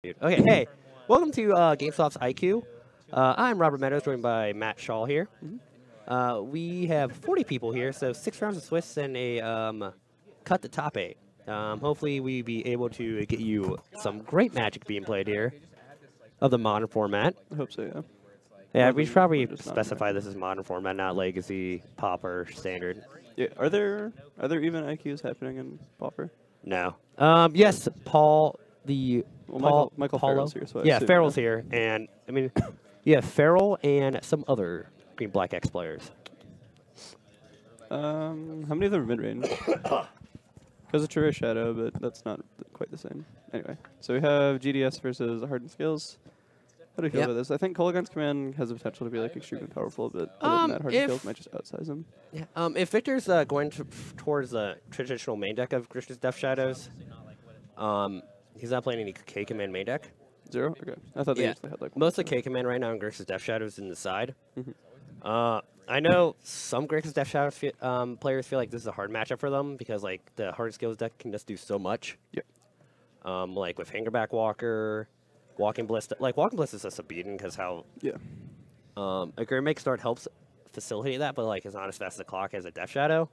Okay, hey, welcome to GameSwap's IQ. I'm Robert Meadows, joined by Matt Shaw here. We have 40 people here, so 6 rounds of Swiss and a cut the top 8. Hopefully, we be able to get you some great Magic being played here of the modern format. I hope so, yeah. Yeah, we should probably specify this as modern format, not Legacy, Pauper, Standard. Yeah, are there even IQs happening in Pauper? No. Yes, Paul. Michael Farrell's here, so I yeah, assume, Farrell's here, and I mean, yeah, Farrell and some other Green Black X players. How many of them are mid-range? Because it's True Shadow, but that's not quite the same. Anyway, so we have GDS versus Hardened Skills. How do you feel about this? I think Kolaghan's command has the potential to be like extremely powerful, but other than that, Hardened Skills might just outsize him. Yeah. If Victor's going towards the traditional main deck of Grixis Death Shadows, he's not playing any K command main deck. 0? Okay. I thought they usually had like one. Most of the K command right now in Grixis Death Shadows in the side. I know some Grixis Death Shadows players feel like this is a hard matchup for them because like the Hardened Skills deck can just do so much. Yep. Like with Hangerback Walker, Walking Bliss. Like Walking Bliss is just a beating because how a Great Make Start helps facilitate that, but like it's not as fast as the clock as a Death Shadow.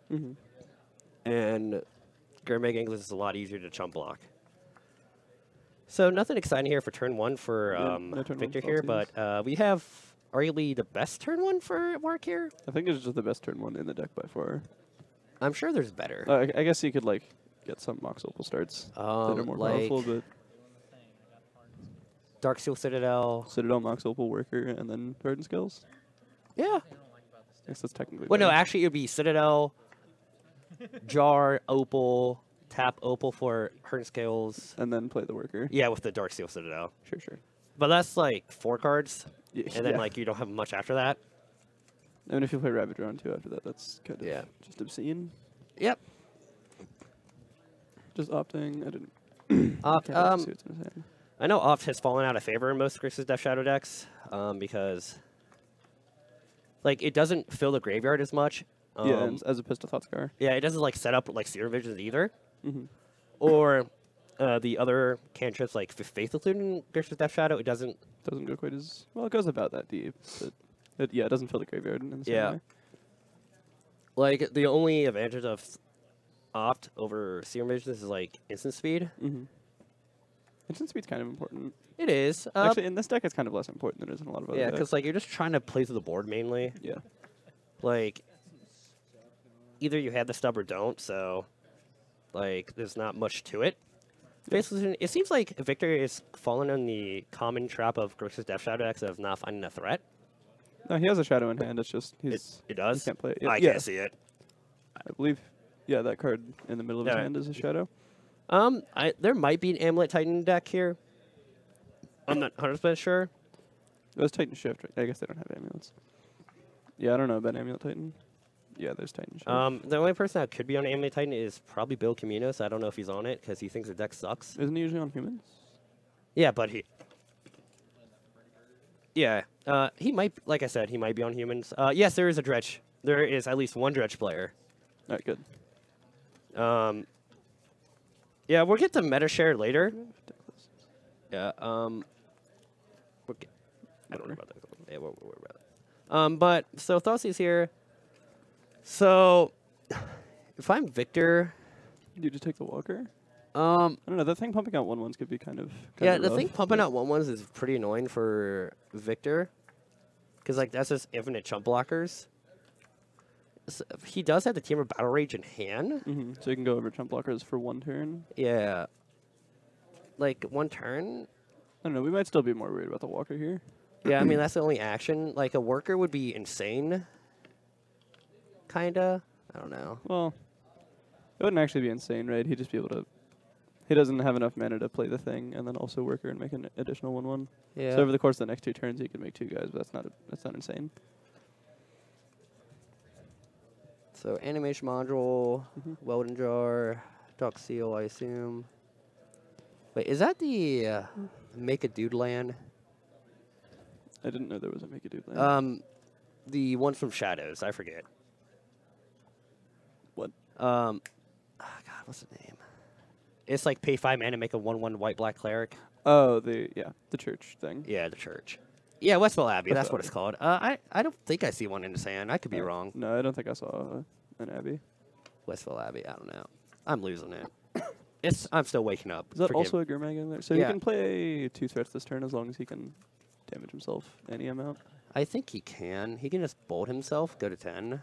And Great Make English is a lot easier to chump block. So nothing exciting here for turn 1 for Victor here, but we have arguably the best turn 1 for Mark here. I think it's just the best turn 1 in the deck by far. I'm sure there's better. I guess you could like get some Mox Opal starts that are more powerful, but Dark Steel Citadel, Mox Opal Worker, and then Hardened Skills. Yeah. I guess that's technically. Well, no, actually it would be Citadel, Jar, Opal, tap Opal for Hardened Skills, and then play the Worker. Yeah, with the Dark Steel Citadel. Sure. But that's like 4 cards, Yeah. and then like you don't have much after that. And if you play Ravage Round 2 after that, that's kind of just obscene. Yep. Just opting. I didn't. Opt. See what's in his hand. I know Opt has fallen out of favor in most Grixis Death Shadow decks because like it doesn't fill the graveyard as much. Yeah, as opposed to Thoughtscar. Yeah, it doesn't like set up like Seer Visions either. Or the other cantrips like Faith Included in Grixis Death Shadow, it doesn't go quite as well. It goes about that deep, but it doesn't fill the graveyard in the same way. Like the only advantage of Opt over Seer Visions is like instant speed. Instant speed's kind of important. It is. Actually, in this deck, it's kind of less important than it is in a lot of other decks. because like you're just trying to play through the board mainly. Yeah. Like either you have the stub or don't, so like there's not much to it. Basically, it seems like Victor is falling in the common trap of Grixis Death Shadow decks of not finding a threat. No, he has a Shadow in hand. It's just it does. He can't play it. I can't see it. I believe. Yeah, that card in the middle of his hand is a Shadow. There might be an Amulet Titan deck here. I'm not 100% sure. It was Titan Shift. Right? I guess they don't have amulets. Yeah, I don't know about Amulet Titan. Yeah, there's Titan Shift. The only person that could be on Amulet Titan is probably Bill Caminos. I don't know if he's on it because he thinks the deck sucks. Isn't he usually on humans? Yeah, but he. Yeah, he might. Like I said, he might be on humans. Yes, there is a Dredge. There is at least one Dredge player. All right, good. Yeah, we'll get to meta share later. Yeah. I don't know about that. Yeah, we'll worry about that. But so Thoughtsy's here. So, if I'm Victor, You just take the Walker. I don't know. That thing pumping out 1/1s could be kind of the rough, thing pumping out 1/1s is pretty annoying for Victor, because like that's just infinite chump blockers. So he does have the Team of Battle Rage in hand. So you can go over chump blockers for 1 turn. Yeah. Like 1 turn. I don't know. We might still be more worried about the Walker here. Yeah, I mean that's the only action. Like a Worker would be insane. Kinda. I don't know. Well, it wouldn't actually be insane, right? He'd just be able to. He doesn't have enough mana to play the thing and then also Worker and make an additional 1/1. Yeah. So over the course of the next 2 turns, he could make 2 guys, but that's not insane. So animation module, Weldon Jar, Dark Seal, I assume. Wait, is that the Make a Dude land? I didn't know there was a Make a Dude land. The one from Shadows, I forget. What? God, what's the name? It's like pay 5 mana, make a 1/1 white black cleric. Oh, the church thing. Yeah, the church. Yeah, Westville Abbey. That's what it's called. I don't think I see one in his hand. I could be wrong. No, I don't think I saw an abbey. Westville Abbey. I don't know. I'm losing it. I'm still waking up. Is that also a Gurmag in there? So he can play 2 threats this turn as long as he can damage himself any amount. I think he can. He can just bolt himself, go to 10.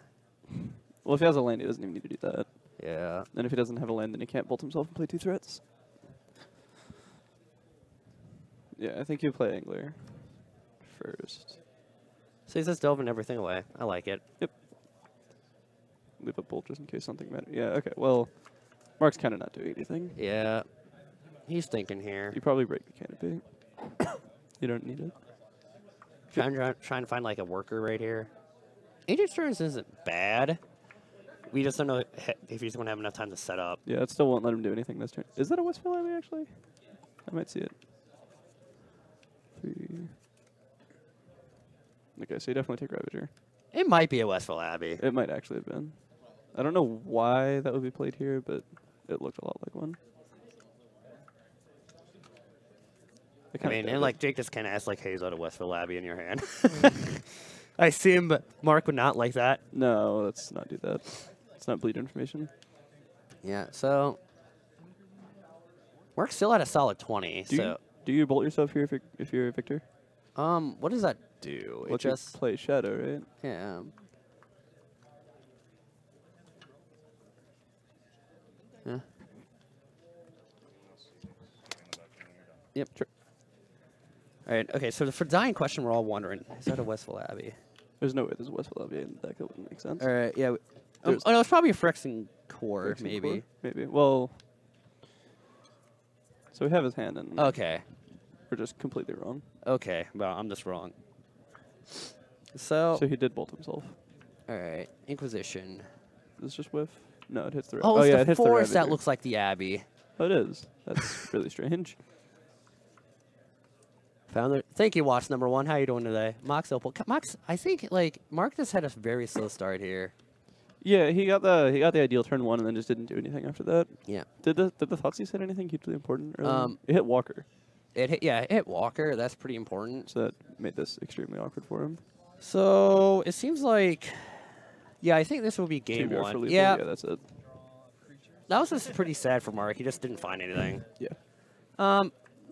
Well, if he has a land, he doesn't even need to do that. Yeah. And if he doesn't have a land, then he can't bolt himself and play 2 threats. Yeah, I think you play Angler first. So he's just delving everything away. I like it. Yep. Leave a bolt just in case something matters. Yeah, okay. Well, Mark's kind of not doing anything. Yeah. He's thinking here. You probably break the canopy. You don't need it. Trying to find like a worker right here. Ancient Turns isn't bad. We just don't know if he's going to have enough time to set up. Yeah, it still won't let him do anything this turn. Is that a Westville Abbey, actually? I might see it. 3. Okay, so you definitely take Ravager. It might be a Westville Abbey. It might actually have been. I don't know why that would be played here, but it looked a lot like one. I mean, and like Jake just kind of asked like, hey, is that a Westville Abbey in your hand? I assume Mark would not like that. No, let's not do that. It's not bleed information. Yeah, so Mark's still at a solid 20. Do you bolt yourself here if you're a victor? What does that do? Well, it just play Shadow, right? Yeah. Yeah. Yep. Sure. All right. Okay. So for dying question, we're all wondering: is that a Westville Abbey? There's no way there's a Westville Abbey in the deck. That wouldn't make sense. All right. Yeah. Oh no, it's probably a Phyrexian Core, maybe. Core? Maybe. Well. So we have his hand, and okay, we're just completely wrong. Okay. Well, I'm just wrong. So he did bolt himself. All right. Inquisition. Is this just whiff? No, it hits the. Oh, yeah, the it hits forest the that looks like the Abbey. Oh, it is. That's really strange. Found it. Thank you, Watch Number 1. How you doing today, Mox Opal? Mox, I think like Mark just had a very slow start here. Yeah, he got the ideal turn 1 and then just didn't do anything after that. Yeah. Did the Thoughtseize hit anything hugely important? It hit Walker. It hit Walker. That's pretty important. So that made this extremely awkward for him. So it seems like, yeah, I think this will be game 1. Yeah, that's it. That was just pretty sad for Mark. He just didn't find anything. Yeah.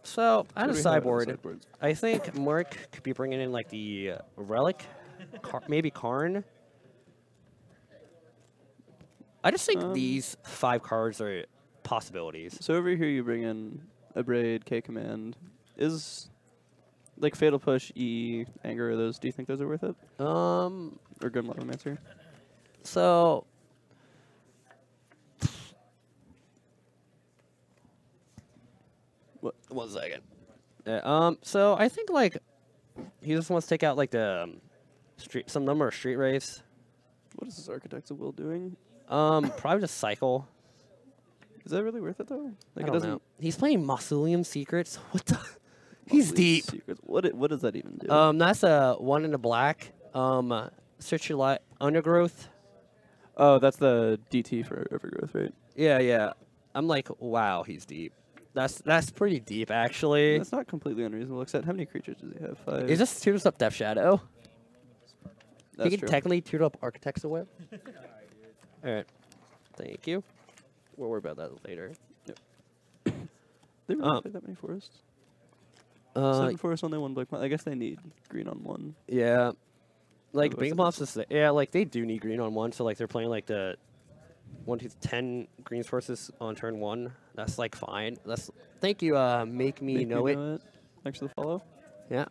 So on a sideboard, I think Mark could be bringing in like the Relic, maybe Karn. I just think these 5 cards are possibilities. So over here you bring in a Braid, K Command. Is like Fatal Push, E, Anger, those, do you think those are worth it? Or Good Lavamancer? So what? 1 second. So I think like he just wants to take out like the some number of street wraiths. What is this Architects of Will doing? Probably just cycle. Is that really worth it though? Like it doesn't. Know. He's playing Mausoleum Secrets. What the? He's deep. Secrets. What does that even do? That's a 1 in the black. Search your light undergrowth. Oh, that's the DT for Overgrowth, right? Yeah, yeah. I'm like, wow, he's deep. That's pretty deep, actually. That's not completely unreasonable. Except how many creatures does he have? 5. He just tutors up Death Shadow. That's he can technically tutor up Architects of Will. All right. Thank you. We'll worry about that later. Yep. They really play that many forests? 7 forests, only 1 black. I guess they need green on 1. Yeah. Like, Big Mops is... Yeah, like, they do need green on 1, so, like, they're playing, like, the 1 to 10 green sources on turn 1. That's, like, fine. That's... Thank you, Make Me Know It. Thanks for the follow. Yeah,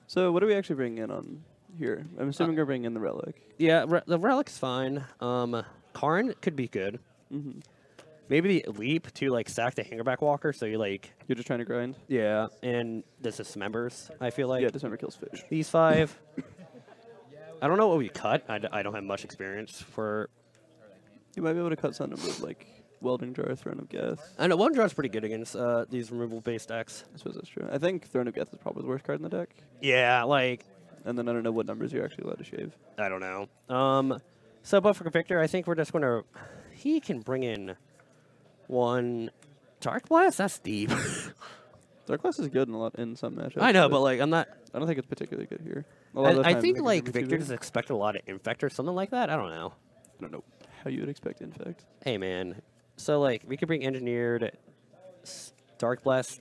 So, what are we actually bringing in on here? I'm assuming we're bringing in the Relic. Yeah, the Relic's fine. Karn could be good. Mm-hmm. Maybe the Leap to, like, stack the Hangerback Walker, so you, like... You're just trying to grind? Yeah, and this Dismembers, I feel like. Yeah, Dismember kills fish. These 5. I don't know what we cut. I don't have much experience for... You might be able to cut something with, like, Welding Jar, Throne of Geth. I know, Welding Jar is pretty good against these removal-based decks. I suppose that's true. I think Throne of Geth is probably the worst card in the deck. Yeah, like... And then I don't know what numbers you're actually allowed to shave. I don't know. So, but for Victor, I think we're just going to... He can bring in 1, Dark Blast? That's deep. Dark Blast is good in some matchups. I know, but like I'm not. I don't think it's particularly good here. I think like Victor just expected a lot of Infect or something like that. I don't know. I don't know how you would expect Infect. Hey man, so like we could bring Engineered, Dark Blast,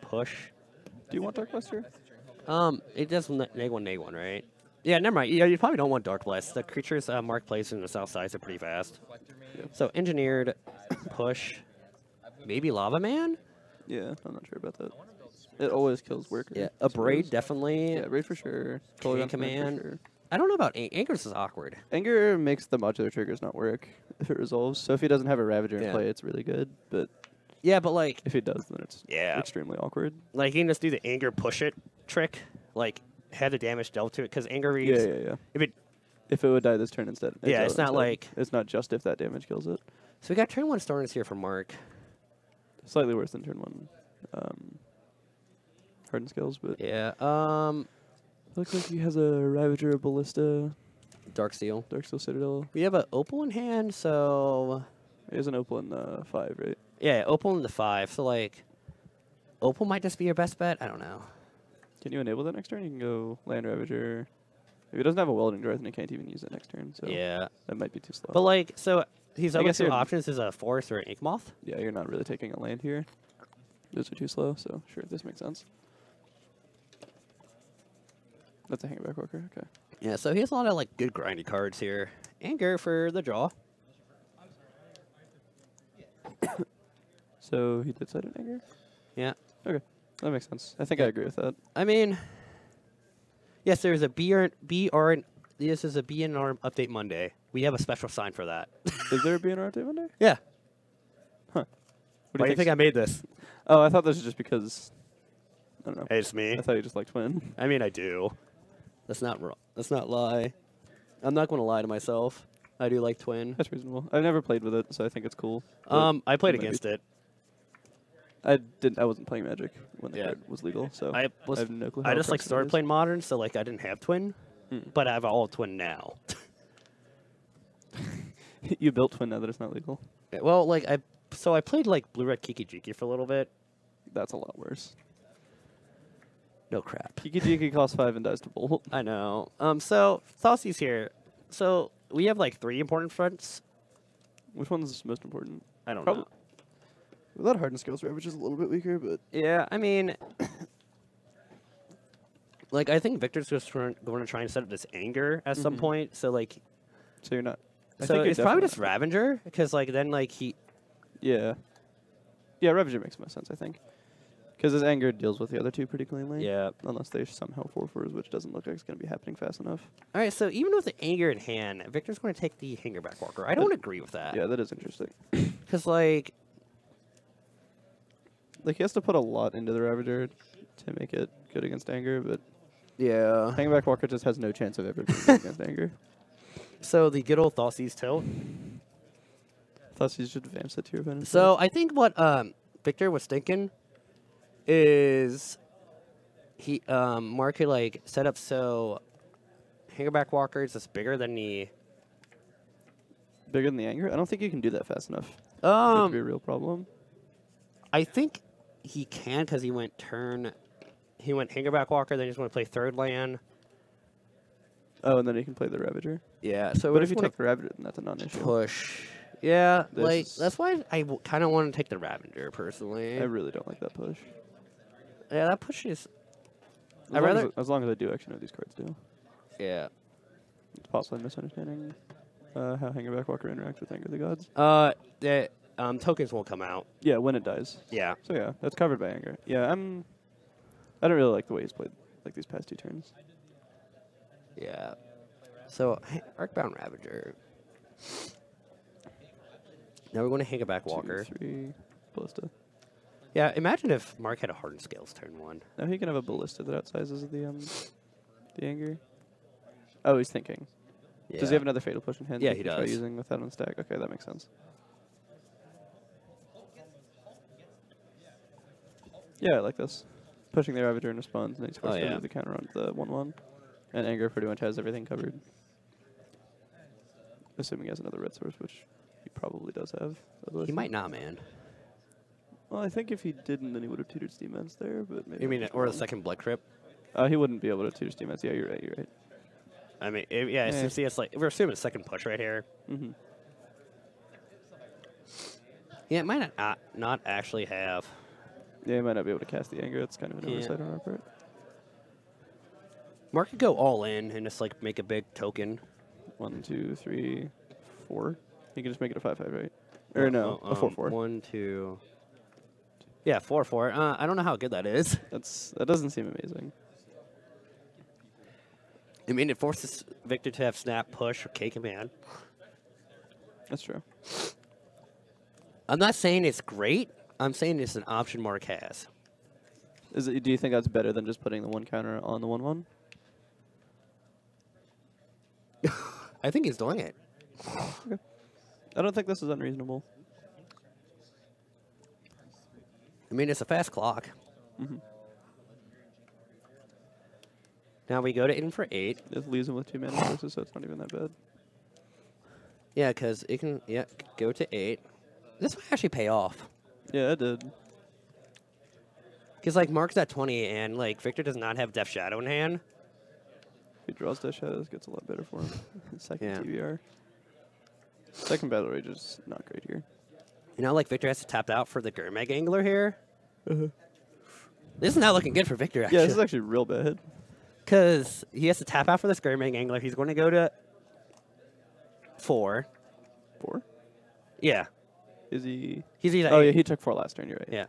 push. Do you want Dark Blast here? It does -1/-1, right? Yeah, never mind. Yeah, you probably don't want Dark Blast. The creatures Mark plays in the south sides are pretty fast. Yeah. So Engineered, push, maybe Lava Man. Yeah, I'm not sure about that. It always kills workers. Yeah, a Braid definitely. Yeah, Braid for sure. Command. For sure. I don't know about Anger's is awkward. Anger makes the modular triggers not work if it resolves. So if he doesn't have a Ravager in play, it's really good. But yeah, but like if he does, then it's extremely awkward. Like you can just do the Anger push it trick, like have the damage dealt to it because Anger reads. Yeah. If it would die this turn instead. It's not like it's not just if that damage kills it. So we got turn 1 Storms here for Mark. Slightly worse than turn 1. Hardened skills, but yeah. Looks like he has a Ravager, a Ballista, Darksteel Citadel. We have an Opal in hand, so he has an Opal in the 5, right? Yeah, Opal in the 5. So like, Opal might just be your best bet. I don't know. Can you enable that next turn? You can go Land Ravager. If he doesn't have a Welding Dwarf, then he can't even use it next turn. So yeah, that might be too slow. But like, so he's other two options is a Forest or an Ink Moth. Yeah, you're not really taking a land here. Those are too slow. So sure, this makes sense. That's a Hangerback Walker. Okay. Yeah, so he has a lot of like good grindy cards here. Anger for the draw. So he did side an Anger? Yeah. Okay. That makes sense. I think I agree with that. I mean, yes, there's a BR. This is a BNR update Monday. We have a special sign for that. Is there a BNR update Monday? Yeah. Huh. Why do you think I made this? Oh, I thought this was just because. I don't know. Hey, it's me. I thought you just liked Twin. I mean, I do. That's not wrong. Let's not lie. I'm not going to lie to myself. I do like Twin. That's reasonable. I've never played with it, so I think it's cool. I played against it. I wasn't playing Magic when the card was legal, so I have no clue. I just like started playing Modern, so like I didn't have Twin, but I have all Twin now. You built Twin now that it's not legal. Yeah, well, like I played like Blue Red Kiki Jiki for a little bit. That's a lot worse. No crap. Kiki Jiki costs 5 and dies to Bolt. I know. So Thoughtsy's here. So we have like 3 important fronts. Which one's most important? I don't know. Without Hardened skills, Ravage is a little bit weaker, but yeah, I mean, like I think Victor's just going to try and set up this Anger at some point. So like, so you're not. So it's probably just Ravager because like then like he. Yeah. Yeah, Ravager makes most sense, I think. Because his Anger deals with the other two pretty cleanly. Yeah. Unless they somehow 4/4s, which doesn't look like it's going to be happening fast enough. All right, so even with the Anger in hand, Victor's going to take the Hangerback Walker. I don't agree with that. Yeah, that is interesting. Because like he has to put a lot into the Ravager to make it good against Anger, but yeah, Hangerback Walker just has no chance of ever being good against Anger. So the good old Thoughtsy's tilt. Thoughtsy's should advance it to your opponent. So I think what Victor was thinking is he Mark could like set up so Hangerback Walker is just bigger than the Anger? I don't think you can do that fast enough. For it to be a real problem. I think he can because he went Hangerback Walker, then he's going to play third land. Oh, and then he can play the Ravager. Yeah. So but if you take the Ravager, then that's a non-issue. Push. Yeah, like that's why I kind of want to take the Ravager personally. I really don't like that push. Yeah, that push is. As long as I do actually know these cards do. Yeah. It's possibly misunderstanding how Hangerback Walker interacts with Anger of the Gods. The tokens won't come out. Yeah, when it dies. Yeah. So yeah, that's covered by Anger. Yeah, I don't really like the way he's played like these past 2 turns. Yeah. So Arcbound Ravager. Now we're going to Hangerback Walker. 2, 3, Ballista. Yeah, imagine if Mark had a Hardened Scales turn 1. Now he can have a Ballista that outsizes the Anger. Oh, he's thinking. Yeah. Does he have another Fatal Push in hand? Yeah, he does. Try using with that on stack. Okay, that makes sense. Yeah, I like this. Pushing the Ravager in response, and then he's forced to do the counter on the 1/1. And Anger pretty much has everything covered. Assuming he has another red source, which he probably does have. He might not, man. Well, I think if he didn't, then he would have tutored Steam Ents there, but maybe. You mean, or the second Blood Crypt? He wouldn't be able to tutor Steam Ents. Yeah, you're right. You're right. I mean, yeah, since he has like, we're assuming a second push right here. Mm-hmm. Yeah, it might not actually have. Yeah, he might not be able to cast the anger. That's kind of an oversight on our part. Mark could go all in and just like make a big token. 1, 2, 3, 4. He can just make it a 5/5, right? Or no, a 4/4. 1, 2. Yeah, 4/4. I don't know how good that is. That doesn't seem amazing. I mean, it forces Victor to have snap, push, or K command. That's true. I'm not saying it's great. I'm saying it's an option Mark has. Do you think that's better than just putting the 1 counter on the 1/1? I think he's doing it. Okay. I don't think this is unreasonable. I mean, it's a fast clock. Mm-hmm. Now we go to in for 8. It leaves him with 2 mana sources, so it's not even that bad. Yeah, because it can go to 8. This might actually pay off. Yeah, it did. Because, like, Mark's at 20, and, like, Victor does not have Death Shadow in hand. If he draws Death Shadows, it gets a lot better for him. Second Yeah. TBR. Second Battle Rage is not great here. You know, like, Victor has to tap out for the Gurmag Angler here. This is not looking good for Victor, actually. Yeah, this is actually real bad. Because he has to tap out for this Gurmag Angler. He's going to go to 4. 4? Yeah. Is he? He's either Oh, yeah, he took 4 last turn, you're right. Yeah.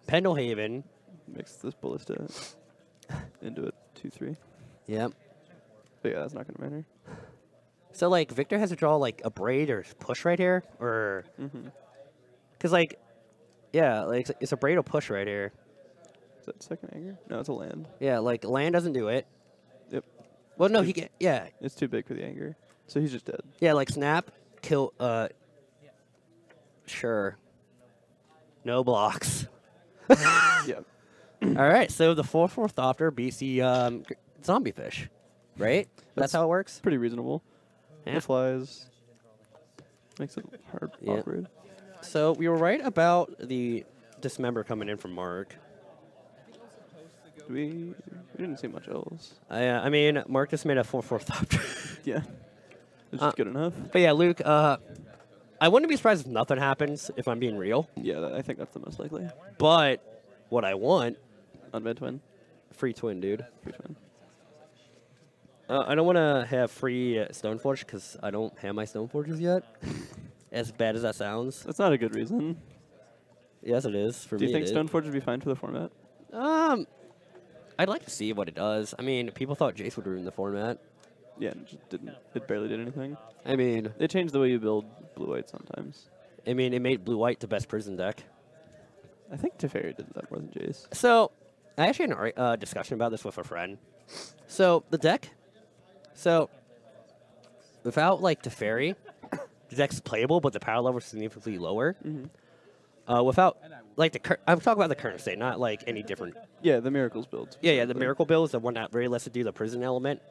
Pendlehaven. Makes this Ballista into a 2/3. Yep. But yeah, that's not going to matter. So, like, Victor has to draw, like, a Braid or push right here? Or... Because, like... Yeah, like, it's a Braid or push right here. Is that second anger? No, it's a land. Yeah, like, land doesn't do it. Yep. Well, no, he can... Yeah. It's too big for the anger. So he's just dead. Yeah, like, snap, kill... Sure. No blocks. Yeah. All right, so the 4/4 Thopter beats the zombie fish, right? That's how it works? Pretty reasonable. Yeah. It flies. Makes it hard, awkward. So we were right about the Dismember coming in from Mark. We didn't see much else. I mean, Mark just made a 4/4 Thopter. Yeah. It's just good enough. But yeah, Luke, I wouldn't be surprised if nothing happens, if I'm being real. Yeah, I think that's the most likely. But what I want... Unbanned twin. Free twin, dude. Free twin. I don't want to have free Stoneforge because I don't have my Stoneforges yet. As bad as that sounds. That's not a good reason. Yes, it is. For me, do you think Stoneforge would be fine for the format? I'd like to see what it does. I mean, people thought Jace would ruin the format. Yeah, it just didn't. It barely did anything. I mean... They changed the way you build blue-white sometimes. I mean, it made blue-white the best prison deck. I think Teferi did that more than Jace. So, I actually had a discussion about this with a friend. So, the deck... So, without, like, Teferi, the deck's playable, but the power level is significantly lower. Without... Like, I'm talking about the current state, not, like, any different... Yeah, the Miracles build. Yeah, the Miracle build is the one that really lets it do the prison element.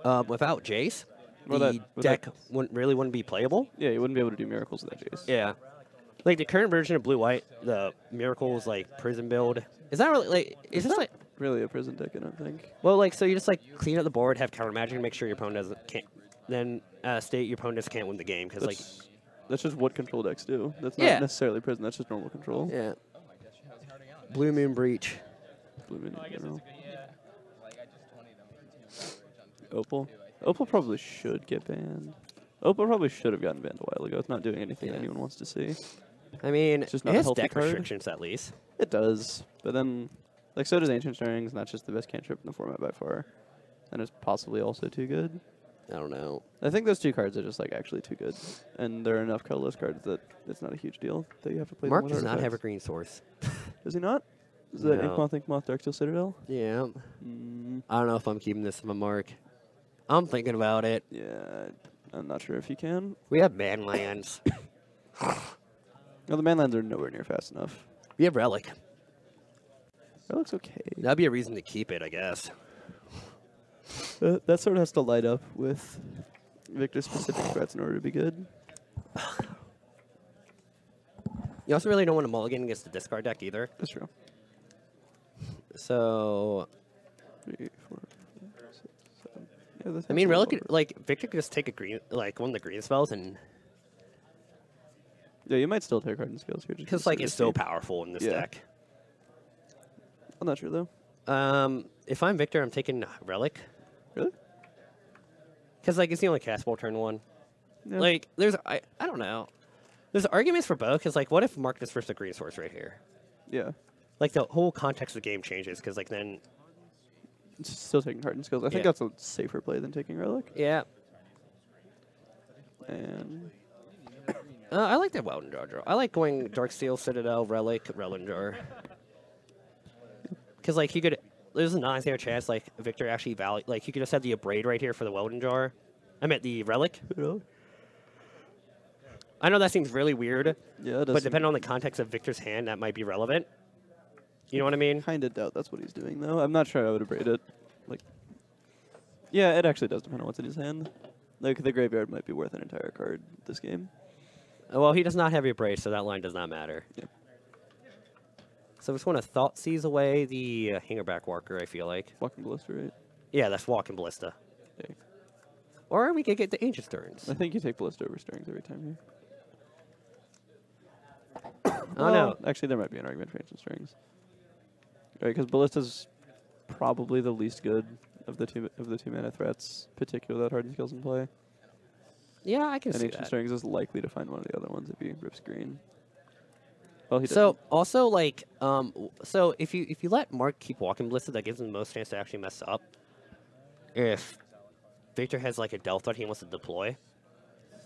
Without Jace, the deck wouldn't be playable. Yeah, you wouldn't be able to do Miracles without Jace. Yeah. Like, the current version of Blue-White, the Miracles, like, prison build, is that really, like... Is this, like... really a prison deck, I don't think. Well, like, so you just, like, clean up the board, have counter magic, and make sure your opponent can't... Then state your opponent can't win the game, because, like... That's just what control decks do. That's not necessarily prison, that's just normal control. Yeah. Blue Moon Breach. Blue Moon in general. Opal? Opal probably should get banned. Opal probably should have gotten banned a while ago. It's not doing anything anyone wants to see. I mean, it's just it not has a healthy deck card. restrictions, at least. It does, but then, like, so does Ancient Stirrings, and that's just the best cantrip in the format by far. And it's possibly also too good. I don't know. I think those 2 cards are just, like, actually too good. And there are enough colorless cards that it's not a huge deal that you have to play Mark them with does not have a artifacts. green source. Does he not? Is that No. Inkmoth, Darksteel Citadel? Yeah. I don't know if I'm keeping this from a Mark. I'm thinking about it. Yeah, I'm not sure if you can. We have Manlands. No, the Manlands are nowhere near fast enough. We have Relic. That looks okay. That'd be a reason to keep it, I guess. That sort of has to light up with Victor's specific threats in order to be good. You also really don't want to mulligan against the discard deck either. That's true. So 3, 4, 5, 6, 7. Yeah, that's I mean, actually could, like Victor could just take a green, like one of the green spells, and yeah, you might still take Hardened Scales here because like it's so powerful in this deck. I'm not sure though. If I'm Victor, I'm taking Relic. Really? Because like it's the only castable turn 1. Yeah. Like there's I don't know. There's arguments for both. Because like what if Mark just first a green source right here? Yeah. Like the whole context of the game changes. Because like then it's still taking Hardened Scales. I think that's a safer play than taking Relic. Yeah. And I like that Weldon Jar draw. I like going Darksteel, Citadel, Relic, Weldon Jar. Because like you could, there's a 9-0 chance like Victor actually like you could just have the Abrade right here for the Weldon Jar. I meant the Relic. really? I know that seems really weird. Yeah, it does. But depending on the context of Victor's hand, that might be relevant. You know what I mean? Kind of doubt that's what he's doing though. I'm not sure I would Abrade it. Like, yeah, it actually does depend on what's in his hand. Like the graveyard might be worth an entire card this game. Well, he does not have Abrade, so that line does not matter. Yeah. So I just want to Thought Seize away the Hangerback Walker, I feel like. Walking Ballista, right? Yeah, that's Walking Ballista. Okay. Or we could get the Ancient Turns. I think you take Ballista over Strings every time here. Oh, no. Actually, there might be an argument for Ancient Strings. Right, because Ballista's probably the least good of the two mana threats, particularly without Hardened Skills in play. Yeah, I can and see Ancient that. Strings is likely to find one of the other ones if he rips green. Well, he So doesn't. also like so if you let Mark keep Walking Ballista, that gives him the most chance to actually mess up. If Victor has like a Delta he wants to deploy,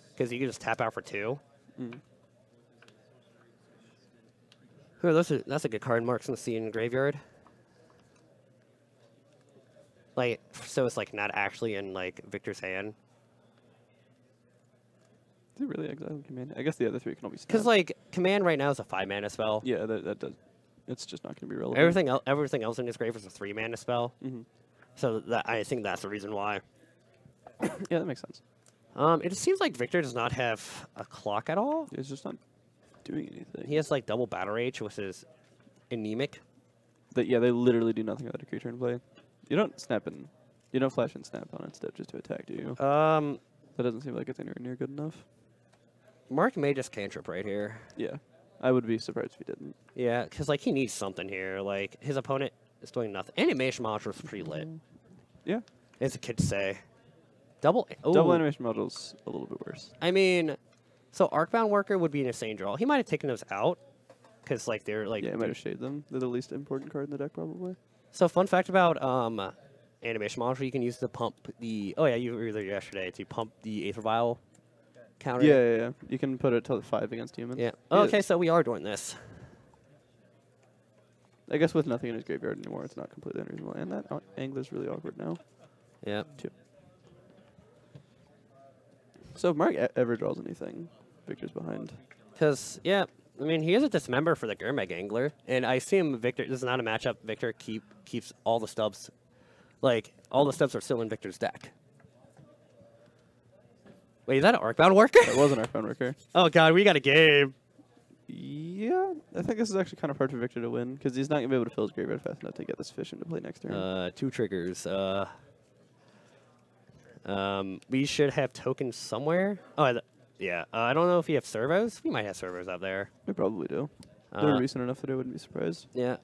because you can just tap out for 2. Mm. Oh, that's a good card. Mark's gonna see in the graveyard. Like so, it's like not actually in like Victor's hand. Is it really exiling Command? I guess the other 3 can all be snapped. Because like Command right now is a 5-mana spell. Yeah, that does. It's just not going to be relevant. Everything else in his grave is a 3-mana spell. Mm-hmm. So I think that's the reason why. Yeah, that makes sense. It just seems like Victor does not have a clock at all. It's just not doing anything. He has like double Battle Rage, which is anemic. Yeah, they literally do nothing without a creature in play. You don't snap and you don't flash and snap on instead just to attack, do you? That doesn't seem like it's anywhere near good enough. Mark may just cantrip right here. Yeah, I would be surprised if he didn't. Yeah, because like he needs something here. Like his opponent is doing nothing. Animation module is pretty lit. Yeah, as a kid say. Double animation module's a little bit worse. I mean, so Arcbound Worker would be an insane draw. He might have taken those out because like they're like yeah, he might have shaded them. They're the least important card in the deck probably. So fun fact about animation module, you can use to pump the you were there yesterday to pump the Aether Vial counter. Yeah. You can put it to 5 against humans. Yeah. Okay, so we are doing this. I guess with nothing in his graveyard anymore, it's not completely unreasonable. And that Angler's really awkward now. Yeah. Too. So if Mark ever draws anything, Victor's behind. Because, yeah, I mean, he is a dismember for the Gurmag Angler, and I assume Victor, this is not a matchup, Victor keeps all the stubs, like, all the stubs are still in Victor's deck. Wait, is that an Arcbound Worker? It was an Arcbound Worker. Oh, God, we got a game. Yeah, I think this is actually kind of hard for Victor to win, because he's not going to be able to fill his graveyard fast enough to get this fish into play next turn. 2 triggers. We should have tokens somewhere. Oh, yeah. I don't know if we have servos. We might have servos out there. We probably do. They're recent enough that I wouldn't be surprised. Yeah.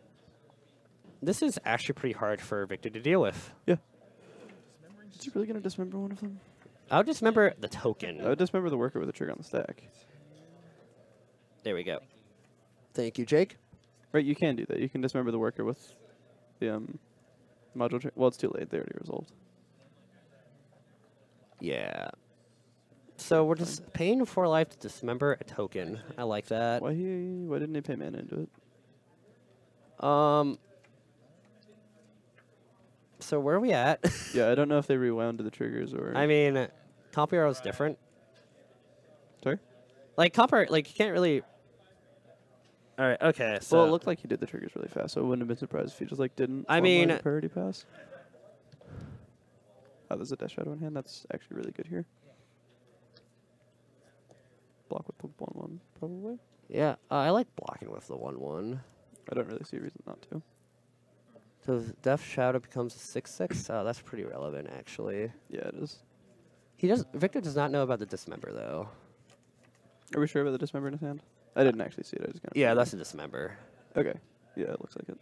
This is actually pretty hard for Victor to deal with. Yeah. Is he really going to dismember one of them? I would dismember the token. I would dismember the worker with a trigger on the stack. There we go. Thank you, Jake. Right, you can do that. You can dismember the worker with the module. Well, it's too late. They already resolved. Yeah. So we're just paying for life to dismember a token. I like that. Why didn't he pay mana into it? So where are we at? Yeah, I don't know if they rewound to the triggers or. I mean, Comp Hero is different. Sorry? Like Comp, like you can't really. All right. Okay. So Well, it looked like he did the triggers really fast, so I wouldn't have been surprised if he just like didn't. I mean, priority pass. Oh, there's a Death Shadow in hand. That's actually really good here. Block with the 1/1 probably. Yeah, I like blocking with the 1/1. I don't really see a reason not to. So Death Shadow becomes a 6/6. That's pretty relevant, actually. Yeah, it is. Victor does not know about the Dismember, though. Are we sure about the Dismember in his hand? I didn't actually see it. I just kind of. Yeah, that's a Dismember. Okay. Yeah, it looks like it.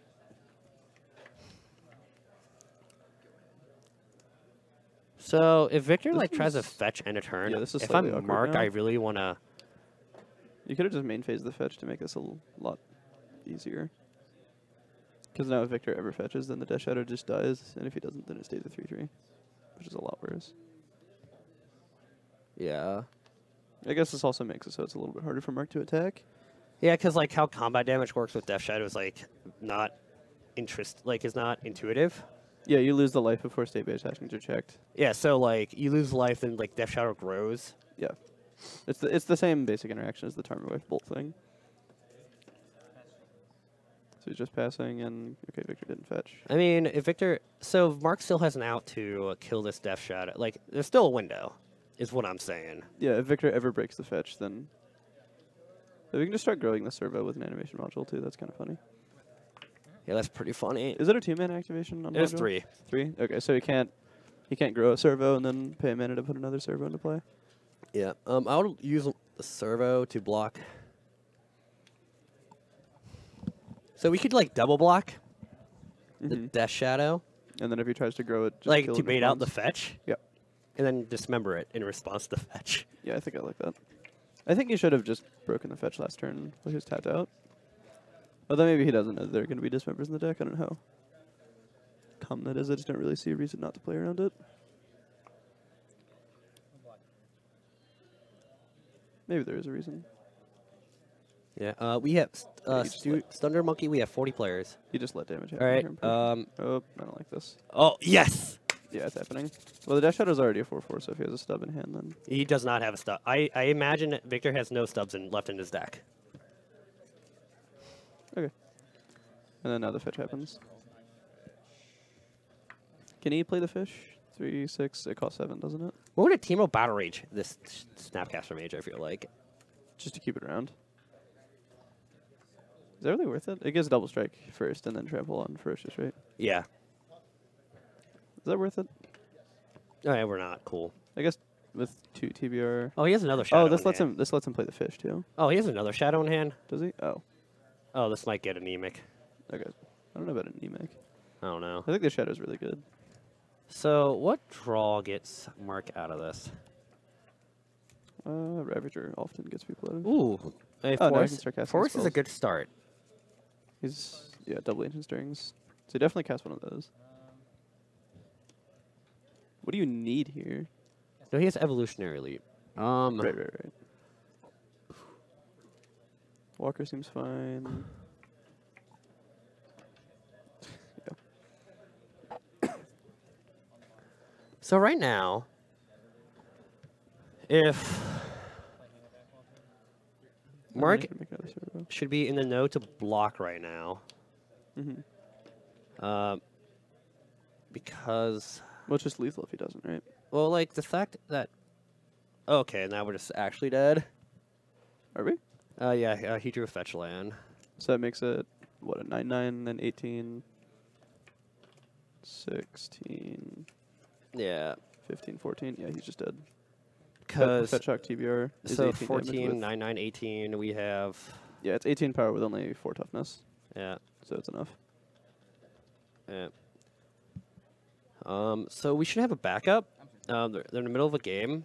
So if Victor tries to fetch end of turn, Yeah, this is if slightly I'm awkward Mark, now. I really want to. You could have just main phased the fetch to make this a lot easier. Because now if Victor ever fetches, then the Death Shadow just dies, and if he doesn't, then it stays a 3/3, which is a lot worse. Yeah. I guess this also makes it so it's a little bit harder for Mark to attack. Yeah, because like how combat damage works with Death Shadow is like not is not intuitive. Yeah, you lose the life before state-based actions are checked. Yeah, so like you lose life, and like Death Shadow grows. Yeah, it's the same basic interaction as the Tarmogoyf bolt thing. So he's just passing, and okay, Victor didn't fetch. I mean, if Mark still has an out to kill this Death Shadow. Like, there's still a window, is what I'm saying. Yeah, if Victor ever breaks the fetch, then we can just start growing the servo with an animation module too. That's kind of funny. Yeah, that's pretty funny. Is it a 2-mana activation on There's module? 3. 3? Okay, so he can't grow a servo and then pay a mana to put another servo into play. Yeah. I would use the servo to block. So we could like double block the Death Shadow. And then if he tries to grow it, just Like kill to it in bait out the response. fetch. Yeah. And then dismember it in response to the fetch. Yeah, I think I like that. I think he should have just broken the fetch last turn while he was tapped out. Although maybe he doesn't know there are going to be dismembers in the deck. I don't know how common that is. I just don't really see a reason not to play around it. Maybe there is a reason. Yeah. We have Thunder Monkey. We have 40 players. You just let damage happen. All right. Here, oh, I don't like this. Oh yes. Yeah, it's happening. Well, the Death Shadow's already a 4/4, so if he has a stub in hand, then He does not have a stub. I imagine that Victor has no stubs left in his deck. okay. And then now the fetch happens. Can he play the fish? 3, 6. It costs 7, doesn't it? What would a Teemo Battle Rage this Snapcaster Mage? I feel like. Just to keep it around. Is that really worth it? It gives double strike first and then trample on ferocious, right? Yeah. Is that worth it? Oh yeah, we're not cool. I guess with 2 TBR. Oh, he has another shadow. Oh, this in lets hand. him. This lets him play the fish too. Oh, he has another shadow in hand. Does he? Oh. Oh, this might get anemic. Okay. I don't know about an anemic. I don't know. I think the shadow's really good. So, what draw gets Mark out of this? Ravager often gets people out of. Ooh, a Oh, now he Force. can start casting Force is a spells. good start. He's double ancient stirrings. So he definitely cast one of those. What do you need here? No, he has Evolutionary Leap. Right. Walker seems fine. So right now, if Mark Can make another servo. should be in the know to block right now, because Well, it's just lethal if he doesn't, right? well, like the fact that okay, now we're just actually dead. Are we? Yeah, he drew a fetch land. So that makes it, what, a 9/9, then 18, 16, Yeah, 15, 14. Yeah, he's just dead. because Fetch Shock TBR is so 18 damage 14, with, 9, 9, 18. We have yeah, it's 18 power with only 4 toughness, yeah. so it's enough. Yeah. So we should have a backup. They're in the middle of a game.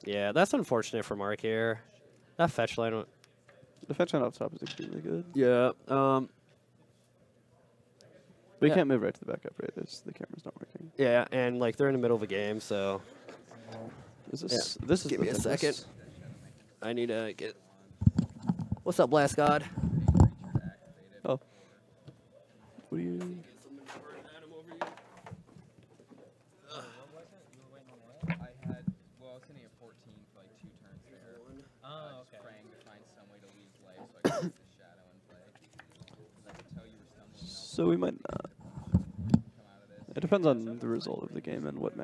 Yeah, that's unfortunate for Mark here. That fetch line. The fetch line off top is extremely good. Yeah. But you Yeah. can't move right to the backup, right? The camera's not working. Yeah, and like they're in the middle of a game, so Is this? This is. Give the me a Tempest. second. I need to get. What's up, Blast God? Oh. What do you? I had, well, I was sitting at 14 for like 2 turns there. Oh, Just okay. praying to find some way to lose life so I could use the shadow and play. 'Cause I could tell you were stumbling enough So we might not. to come out of this. It depends on the result of the game and what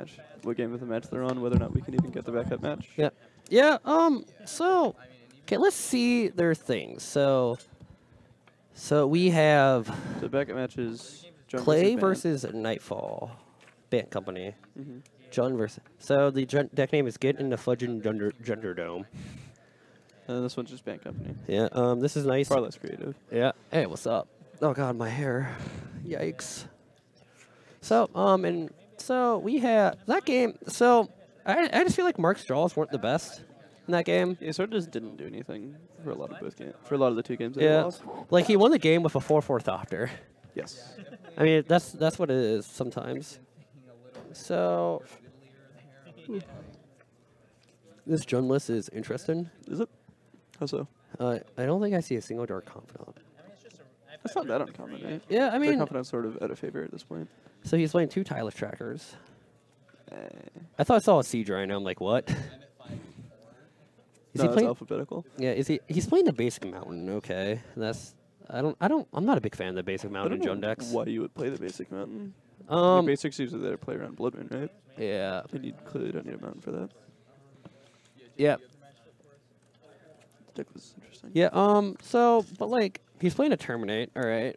game of the match they're on, whether or not we can even get the backup match. Yeah. Yeah. So I mean, and even Okay, let's see their things. So we have The backup matches. Clay versus Nightfall. Bant Company. Jun versus. So the deck name is Get in the Fudging Gender Dome. And this one's just Band Company. Yeah. This is nice. Far less creative. Yeah. Hey, what's up? Oh God, my hair. Yikes. So and so we have that game. So I just feel like Mark's draws weren't the best in that game. Yeah, sort of just didn't do anything for a lot of both games. For a lot of the two games that Yeah. he lost. Like he won the game with a 4/4 Thopter. Yes. I mean that's what it is sometimes. So this Jun list is interesting. Is it? How so? I don't think I see a single Dark Confidant. That's not that uncommon, right? Yeah, I Dark mean, Confidant's sort of out of favor at this point. so he's playing 2 Tireless Trackers. Eh. I thought I saw a Siege Rhino. I'm like, what? Is No, he it's playing? alphabetical. Yeah, is he? He's playing the basic mountain. Okay, that's. I'm not a big fan of the basic I mountain don't in Jun know decks. why you would play the basic mountain. The Um, basics usually there to play around Bloodmoon, right? yeah, And you clearly don't need a mountain for that. yeah, The deck was interesting. yeah. So, but like, he's playing a Terminate. All right.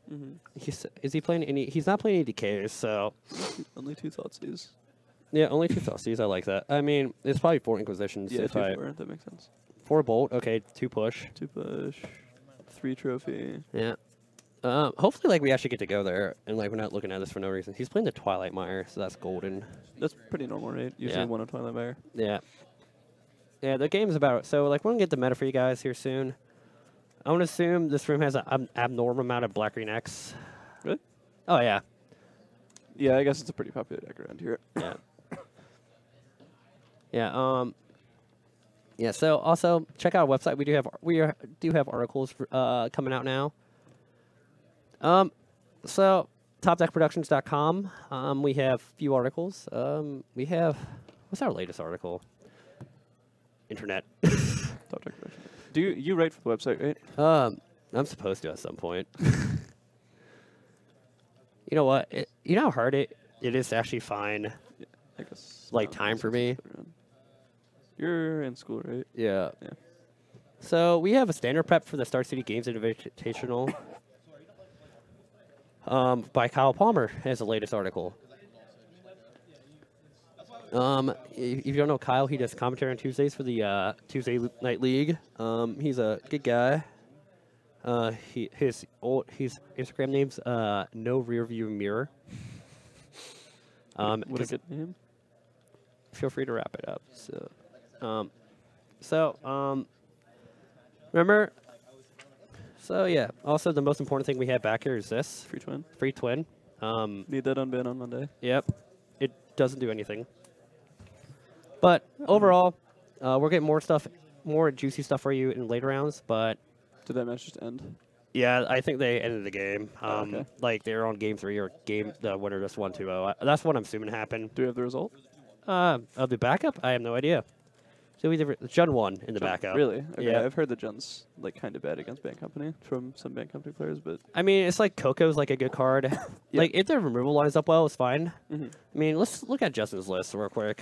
Is he playing any? He's not playing any decays. So, Only 2 Thoughtseize. yeah, only 2 Thoughtseize. I like that. I mean, it's probably 4 Inquisitions. Yeah, if 2 I 4. That makes sense. 4 Bolt. Okay, 2 Push. 2 push. 3 trophy. Yeah. Hopefully, like we actually get to go there, and like we're not looking at this for no reason. He's playing the Twilight Mire, so that's golden. That's pretty normal, right? Usually Yeah. 1 on Twilight Mire. Yeah. Yeah, the game's about so like we're gonna get the meta for you guys here soon. I want to assume this room has an abnormal amount of black green X. Really? Oh yeah. Yeah, I guess it's a pretty popular deck around here. Yeah. Yeah. Yeah. So also check out our website. We do have articles coming out now. So topdeckproductions.com. We have a few articles. We have what's our latest article? Internet. Top deck production. Do you write for the website, right? I'm supposed to at some point. You know what? You know how hard it is to actually find Yeah, I guess. like time for me. You're in school, right? Yeah. Yeah. So we have a standard prep for the Star City Games Invitational. By Kyle Palmer as the latest article. If you don't know Kyle, he does commentary on Tuesdays for the Tuesday Night League. He's a good guy. His Instagram name's No Rearview Mirror. What a good name. Feel free to wrap it up. Remember. So yeah. Also, the most important thing we have back here is this Free twin. free twin. Need that unban on Monday. Yep. It doesn't do anything. But overall, we're getting more stuff, more juicy stuff for you in later rounds. But Did that match just end? yeah, I think they ended the game. Okay. Like they were on game 3 or the winner just won 2-0. That's what I'm assuming happened. Do we have the result? Of the backup, I have no idea. So Jun won in the Jun- backup. Really? Okay. Yeah. I've heard the Jun's like kind of bad against Band Company from some Band Company players, but I mean, it's like Coco's like a good card. Like if their removal lines up well, it's fine. I mean, let's look at Justin's list real quick.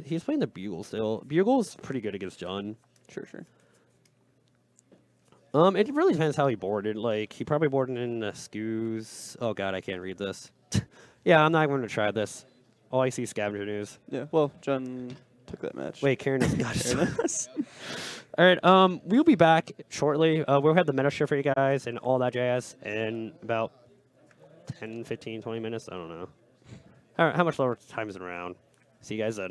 He's playing the Bugle still. Bugle's pretty good against Jun. sure. It really depends how he boarded. Like he probably boarded in the skews. Oh God, I can't read this. Yeah, I'm not going to try this. All I see is scavenger news. Yeah. Well, Jun took that match. Wait, Karen is All right, we'll be back shortly. We'll have the meta share for you guys and all that jazz in about 10, 15, 20 minutes. I don't know. All right, how much lower time is it around? See you guys then.